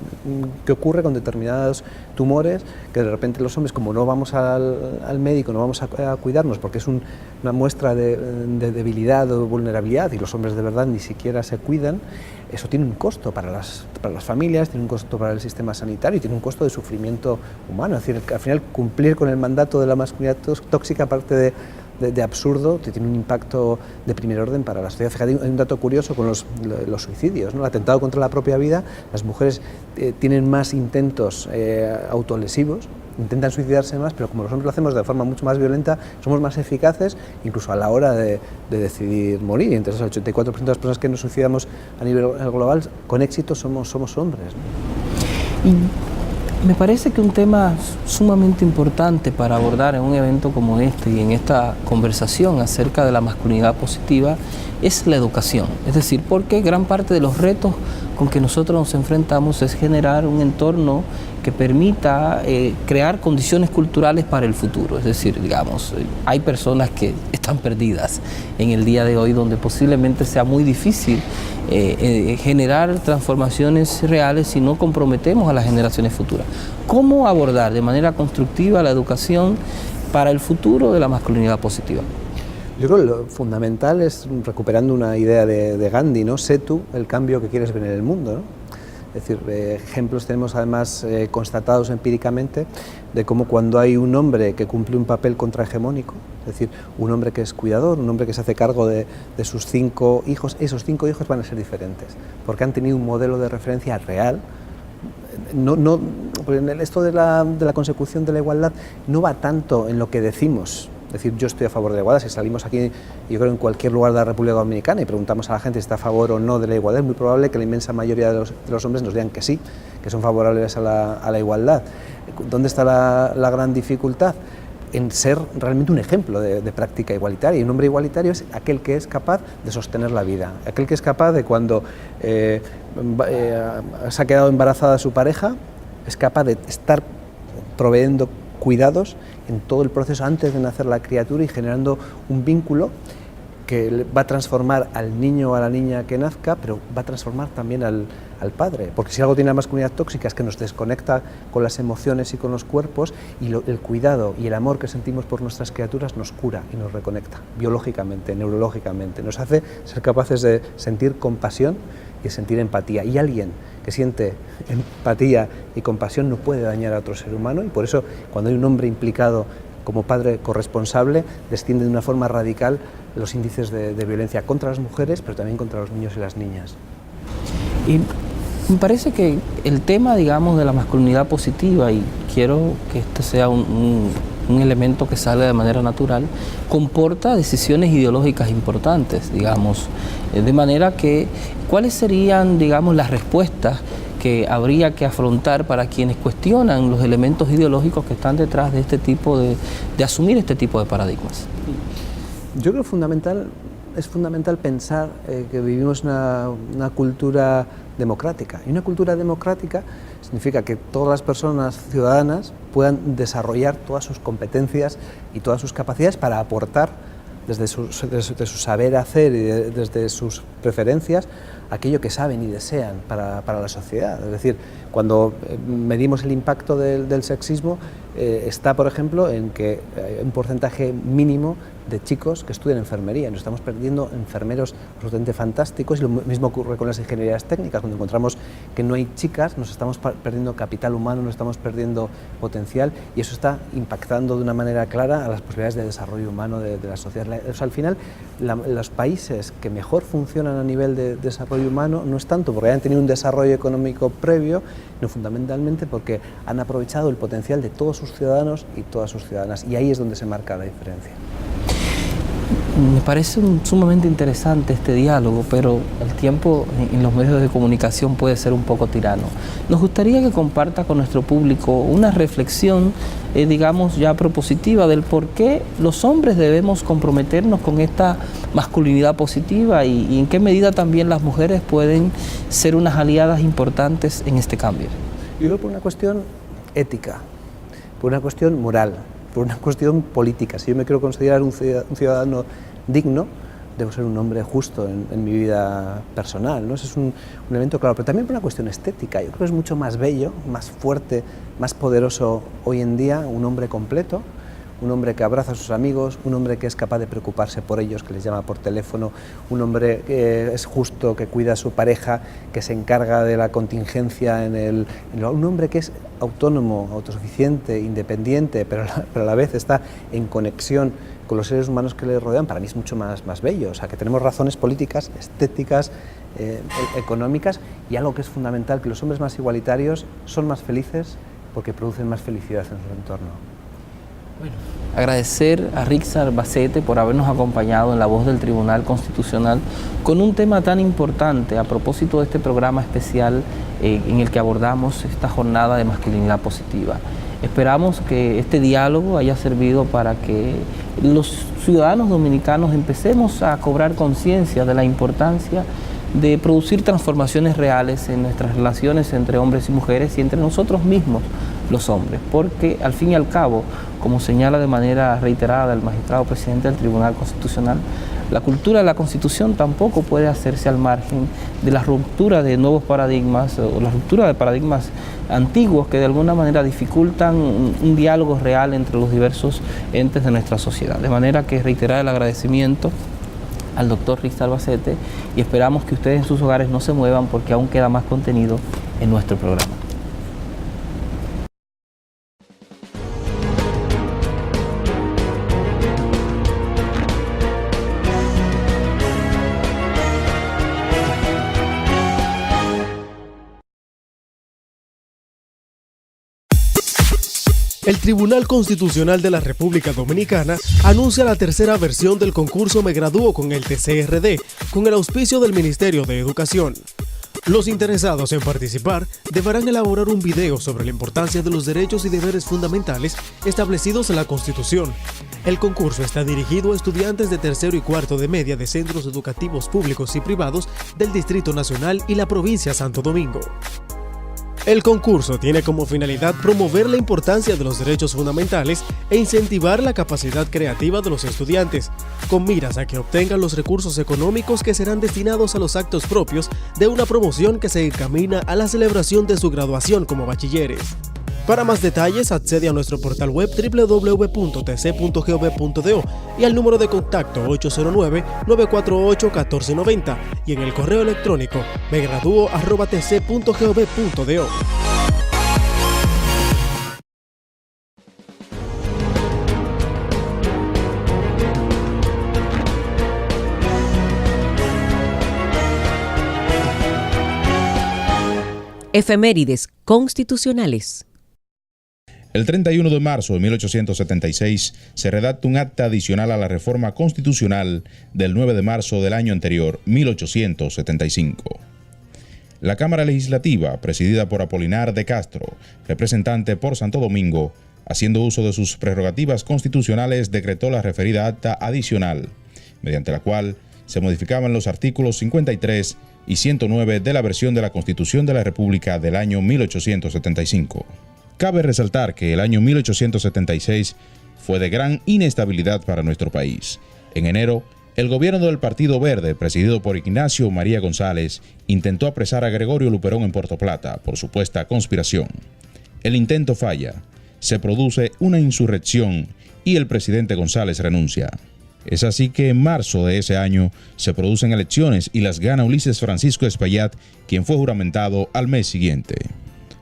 ¿qué ocurre con determinados tumores? Que de repente los hombres, como no vamos al médico, no vamos a cuidarnos porque es una muestra de debilidad o vulnerabilidad, y los hombres de verdad ni siquiera se cuidan, eso tiene un costo para las familias, tiene un costo para el sistema sanitario y tiene un costo de sufrimiento humano. Es decir, al final cumplir con el mandato de la masculinidad tóxica, aparte de absurdo, tiene un impacto de primer orden para la sociedad. Fíjate, hay un dato curioso con los suicidios, ¿no? El atentado contra la propia vida. Las mujeres tienen más intentos autolesivos, intentan suicidarse más, pero como los hombres lo hacemos de forma mucho más violenta, somos más eficaces incluso a la hora de decidir morir. Entre el 84% de las personas que nos suicidamos a nivel global, con éxito somos hombres, ¿no? Y me parece que un tema sumamente importante para abordar en un evento como este y en esta conversación acerca de la masculinidad positiva es la educación. Es decir, porque gran parte de los retos con que nosotros nos enfrentamos es generar un entorno que permita crear condiciones culturales para el futuro. Es decir, digamos, hay personas que están perdidas en el día de hoy, donde posiblemente sea muy difícil generar transformaciones reales si no comprometemos a las generaciones futuras. ¿Cómo abordar de manera constructiva la educación para el futuro de la masculinidad positiva? Yo creo que lo fundamental es, recuperando una idea de Gandhi, ¿no? Sé tú el cambio que quieres ver en el mundo, ¿no? Es decir, ejemplos tenemos además constatados empíricamente de cómo cuando hay un hombre que cumple un papel contrahegemónico, es decir, un hombre que es cuidador, un hombre que se hace cargo de sus 5 hijos, esos 5 hijos van a ser diferentes, porque han tenido un modelo de referencia real. Esto de la consecución de la igualdad no va tanto en lo que decimos. Es decir, yo estoy a favor de la igualdad. Si salimos aquí, yo creo en cualquier lugar de la República Dominicana y preguntamos a la gente si está a favor o no de la igualdad, es muy probable que la inmensa mayoría de los hombres nos digan que sí, que son favorables a la igualdad. ¿Dónde está la gran dificultad? En ser realmente un ejemplo de práctica igualitaria. Y un hombre igualitario es aquel que es capaz de sostener la vida, aquel que es capaz de, cuando se ha quedado embarazada su pareja, es capaz de estar proveyendo cuidados en todo el proceso antes de nacer la criatura y generando un vínculo que va a transformar al niño o a la niña que nazca, pero va a transformar también al padre, porque si algo tiene la masculinidad tóxica es que nos desconecta con las emociones y con los cuerpos, y el cuidado y el amor que sentimos por nuestras criaturas nos cura y nos reconecta biológicamente, neurológicamente, nos hace ser capaces de sentir compasión y de sentir empatía, y alguien que siente empatía y compasión no puede dañar a otro ser humano, y por eso cuando hay un hombre implicado como padre corresponsable, desciende de una forma radical los índices de violencia contra las mujeres, pero también contra los niños y las niñas. Y me parece que el tema, digamos, de la masculinidad positiva, y quiero que este sea un elemento que sale de manera natural, comporta decisiones ideológicas importantes, digamos, de manera que, ¿cuáles serían, digamos, las respuestas que habría que afrontar para quienes cuestionan los elementos ideológicos que están detrás de este tipo de asumir este tipo de paradigmas? Yo creo es fundamental pensar que vivimos una cultura democrática, y una cultura democrática significa que todas las personas ciudadanas puedan desarrollar todas sus competencias y todas sus capacidades para aportar desde su saber hacer y desde sus preferencias aquello que saben y desean para la sociedad. Es decir, cuando medimos el impacto del sexismo, está, por ejemplo, en que hay un porcentaje mínimo de chicos que estudian enfermería. Nos estamos perdiendo enfermeros absolutamente fantásticos, y lo mismo ocurre con las ingenierías técnicas. Cuando encontramos que no hay chicas, nos estamos perdiendo capital humano, nos estamos perdiendo potencial, y eso está impactando de una manera clara a las posibilidades de desarrollo humano de la sociedad. O sea, al final, los países que mejor funcionan a nivel de desarrollo humano no es tanto porque hayan tenido un desarrollo económico previo, no fundamentalmente porque han aprovechado el potencial de todos sus ciudadanos y todas sus ciudadanas, y ahí es donde se marca la diferencia. Me parece sumamente interesante este diálogo, pero el tiempo en los medios de comunicación puede ser un poco tirano. Nos gustaría que comparta con nuestro público una reflexión, digamos, ya propositiva del por qué los hombres debemos comprometernos con esta masculinidad positiva, y en qué medida también las mujeres pueden ser unas aliadas importantes en este cambio. Yo creo por una cuestión ética, por una cuestión moral, por una cuestión política. Si yo me quiero considerar un ciudadano digno, debo ser un hombre justo en mi vida personal, ¿no? Ese es un elemento claro, pero también por una cuestión estética. Yo creo que es mucho más bello, más fuerte, más poderoso hoy en día un hombre completo, un hombre que abraza a sus amigos, un hombre que es capaz de preocuparse por ellos, que les llama por teléfono, un hombre que es justo, que cuida a su pareja, que se encarga de la contingencia un hombre que es autónomo, autosuficiente, independiente, pero a la vez está en conexión con los seres humanos que le rodean. Para mí es mucho más bello. O sea, que tenemos razones políticas, estéticas, económicas, y algo que es fundamental, que los hombres más igualitarios son más felices porque producen más felicidad en su entorno. Bueno, agradecer a Rixar Bacete por habernos acompañado en La Voz del Tribunal Constitucional con un tema tan importante a propósito de este programa especial en el que abordamos esta jornada de masculinidad positiva. Esperamos que este diálogo haya servido para que los ciudadanos dominicanos empecemos a cobrar conciencia de la importancia de producir transformaciones reales en nuestras relaciones entre hombres y mujeres y entre nosotros mismos, los hombres, porque al fin y al cabo, como señala de manera reiterada el magistrado presidente del Tribunal Constitucional, la cultura de la Constitución tampoco puede hacerse al margen de la ruptura de nuevos paradigmas o la ruptura de paradigmas antiguos que de alguna manera dificultan un diálogo real entre los diversos entes de nuestra sociedad. De manera que reiterar el agradecimiento al doctor Rixar Bacete, y esperamos que ustedes en sus hogares no se muevan porque aún queda más contenido en nuestro programa. El Tribunal Constitucional de la República Dominicana anuncia la tercera versión del concurso Me Gradúo con el TCRD, con el auspicio del Ministerio de Educación. Los interesados en participar deberán elaborar un video sobre la importancia de los derechos y deberes fundamentales establecidos en la Constitución. El concurso está dirigido a estudiantes de tercero y cuarto de media de centros educativos públicos y privados del Distrito Nacional y la provincia de Santo Domingo. El concurso tiene como finalidad promover la importancia de los derechos fundamentales e incentivar la capacidad creativa de los estudiantes, con miras a que obtengan los recursos económicos que serán destinados a los actos propios de una promoción que se encamina a la celebración de su graduación como bachilleres. Para más detalles, accede a nuestro portal web www.tc.gov.do y al número de contacto 809-948-1490 y en el correo electrónico megraduo@tc.gov.do. Efemérides constitucionales. El 31 de marzo de 1876 se redacta un acta adicional a la reforma constitucional del 9 de marzo del año anterior, 1875. La Cámara Legislativa, presidida por Apolinar de Castro, representante por Santo Domingo, haciendo uso de sus prerrogativas constitucionales, decretó la referida acta adicional, mediante la cual se modificaban los artículos 53 y 109 de la versión de la Constitución de la República del año 1875. Cabe resaltar que el año 1876 fue de gran inestabilidad para nuestro país. En enero, el gobierno del Partido Verde, presidido por Ignacio María González, intentó apresar a Gregorio Luperón en Puerto Plata por supuesta conspiración. El intento falla, se produce una insurrección y el presidente González renuncia. Es así que en marzo de ese año se producen elecciones y las gana Ulises Francisco Espaillat, quien fue juramentado al mes siguiente.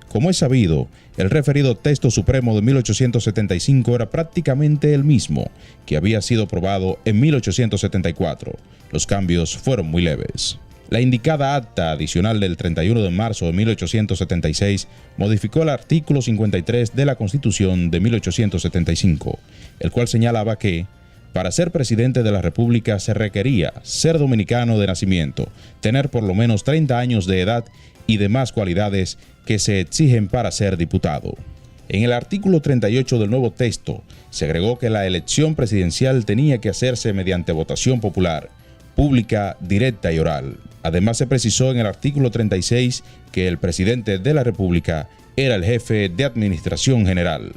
Como es sabido, el referido texto supremo de 1875 era prácticamente el mismo que había sido aprobado en 1874. Los cambios fueron muy leves. La indicada acta adicional del 31 de marzo de 1876 modificó el artículo 53 de la Constitución de 1875, el cual señalaba que, para ser presidente de la República se requería ser dominicano de nacimiento, tener por lo menos 30 años de edad y demás cualidades que se exigen para ser diputado. En el artículo 38 del nuevo texto se agregó que la elección presidencial tenía que hacerse mediante votación popular, pública, directa y oral. Además se precisó en el artículo 36 que el presidente de la República era el jefe de administración general.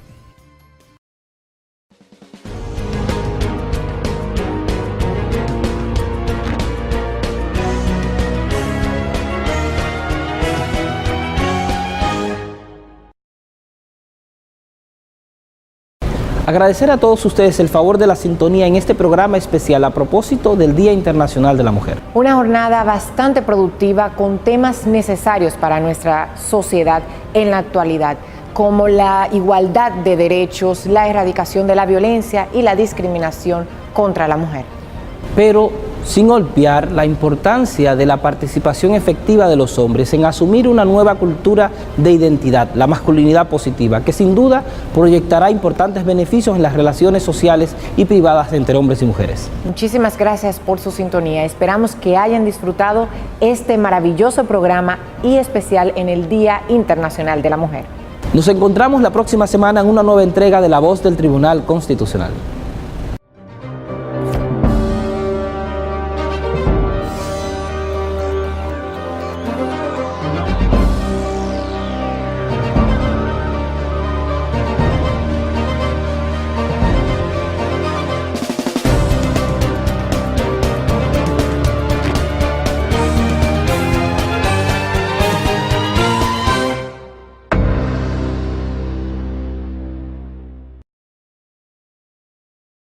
Agradecer a todos ustedes el favor de la sintonía en este programa especial a propósito del Día Internacional de la Mujer. Una jornada bastante productiva con temas necesarios para nuestra sociedad en la actualidad, como la igualdad de derechos, la erradicación de la violencia y la discriminación contra la mujer. Pero sin olvidar la importancia de la participación efectiva de los hombres en asumir una nueva cultura de identidad, la masculinidad positiva, que sin duda proyectará importantes beneficios en las relaciones sociales y privadas entre hombres y mujeres. Muchísimas gracias por su sintonía. Esperamos que hayan disfrutado este maravilloso programa y especial en el Día Internacional de la Mujer. Nos encontramos la próxima semana en una nueva entrega de La Voz del Tribunal Constitucional.